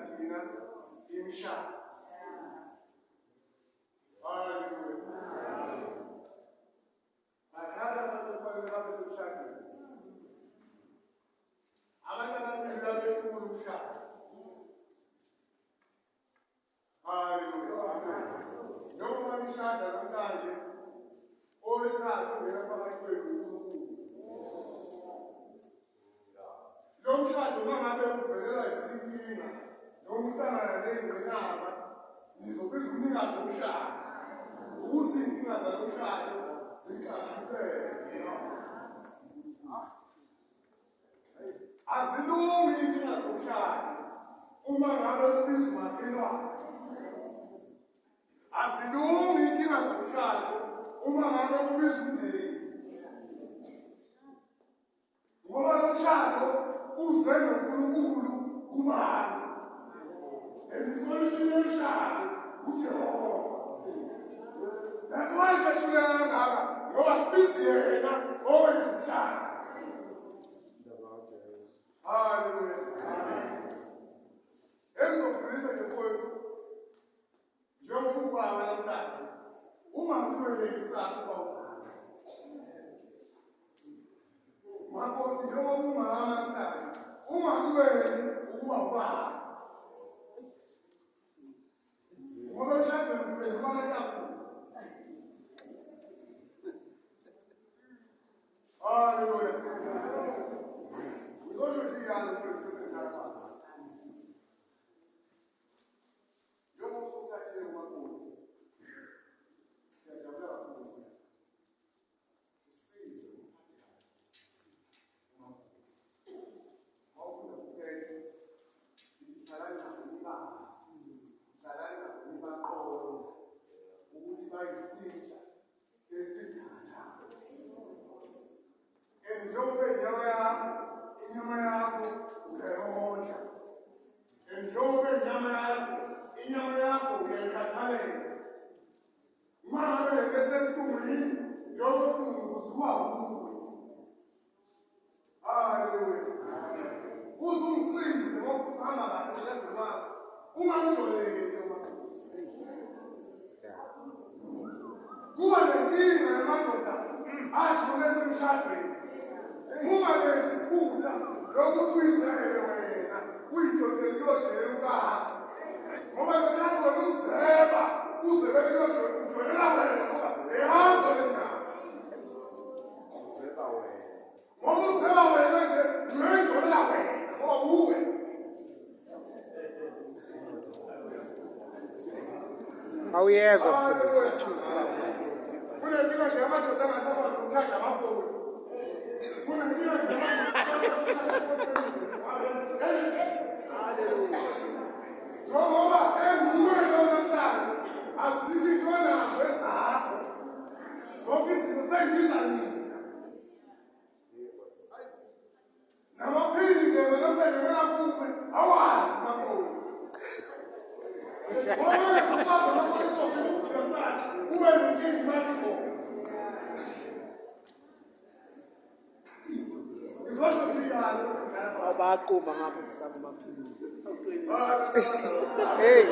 thina imishado. Haleluya. Bathatha abantu babe semshadweni. Abantu ababili befuna umshado. Haleluya. Noma imishado namhlanje owesithathu ungena phakathi kwenu. Lo mshado uma ngabe uvelelwa izinkinga noma uhlangana nezingqinamba nizobiza umnikazi womshado ukuze inkinga zalo mshado zixazululeke. Azilungi inkinga zomshado uma ngabe kubiza umakhelwane. Azilungi inkinga zomshado uma ngabe kubiza umndeni. Ngoba lo mshado uze noNkulunkulu kubantu. Solution yomshado uJehova. That's why sehluleka kangaka ngoba sibizi yena owenza umshado. Haleluya. Engizokhulisa ngephuthu njengoba ubaba namhlanje ungamlweli kusasa ubaba. Makoti njengoba umama namhlanje ungamlweli ukuba ubaba. Ngoba mshado ngiphendula amatafula. Haleluya. Ngizosho nje iyalo mfowethu esendayo. Njengoba usuthathile umakoti. Siyajabula kakhulu. Usize umphathi kahle. Mawufunda kuphela. Hlalana ngibazi. Hlalana ngibaqola ukuthi bayisitha esithatha. Njengoba inyama yakho uyayondla. Njengoba inyama yakho uyayikhathalela. Uma ngabe esebuhlungwini lokho buhlungu busuka kuwe. Haleluya. Uzungisize ngokuhamba kahle emshadweni. Ungangijoleki noma. Kuba nenkinga yamadoda ashone semshadweni. Ungalenzi iphutha lokuthi uyisebe wena uyijolele kuyojela ukahamba. Ngoba ngesikhathi wena uzeba uzebe kuyojolela wena ngoba ehamba le ndaba. Uzeba wena. Ngoba uzeba wena nje uyojolela wena ngoba uwe. Awuyezwa mfundisi. Kunenkinga nje amadoda angasakwazi ukuthatha amafoni. Kunenkinga nje ngoba enguwe lo namhlanje azikho into nazo ezakho. Zonke izinto sengibiza mina. Namaphini ngeke namhlanje mengakupe awazi makolo. Ngoba ngesikhathi amakolo ezofika ukufika kusasa ube nenkinga imali khona. Ngizosho nje iyalo sengala Abaqumba ngapha kusaba amaphini. Hey.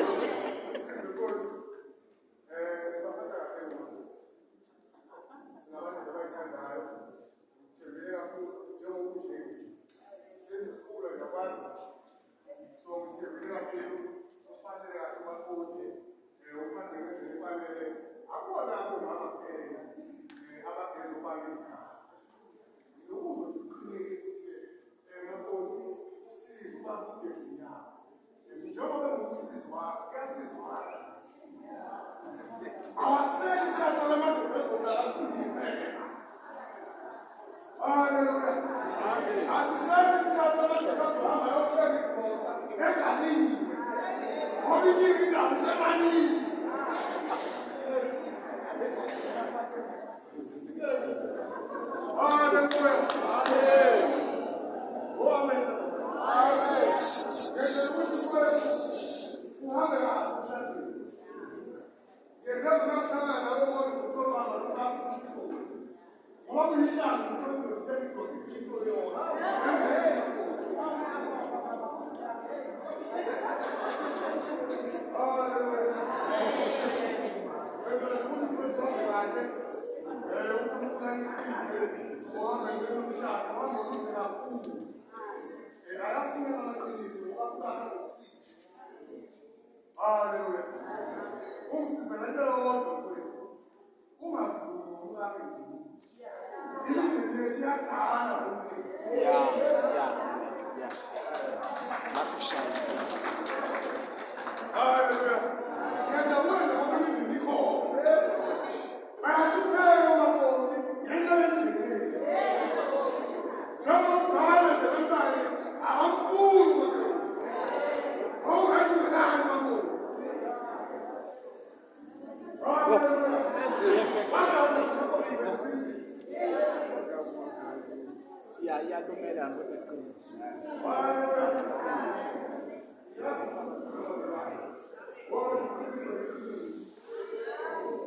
iyalumela ngoba iqiniso.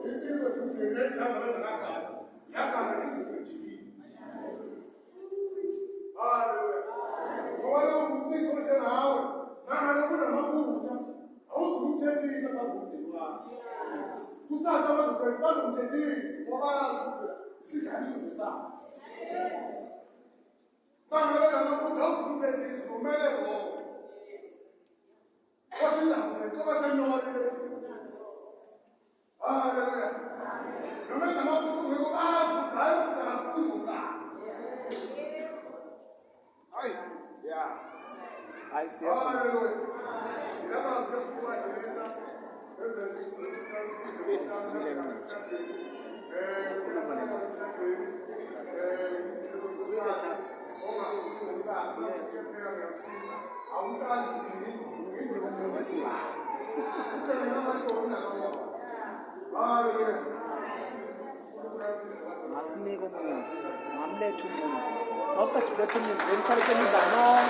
Insizwa ngethanda abangakagana. Yagana isikujikile. Haleluya. Ngoba umsizo nje nawe. Nangabe kunamaphutha, awuzumthethisa phambili wakho. Kusasa bazomthethisa ngoba yazi ukuthi isidlaliso nesabo. Nangabe namaphutha awuzumthethisa kumele ngoba. Kodwa indaba ngoba senyomalile. Haleluya. Noma namaphutha ngokwazi ukuthi hayi ukungafuni ukungaka. Hayi, yeah. Hayi siyasho. Masinike umuntu, ngamletha umuntu. Awuqeda ukuletha umuntu, then sale semizamong.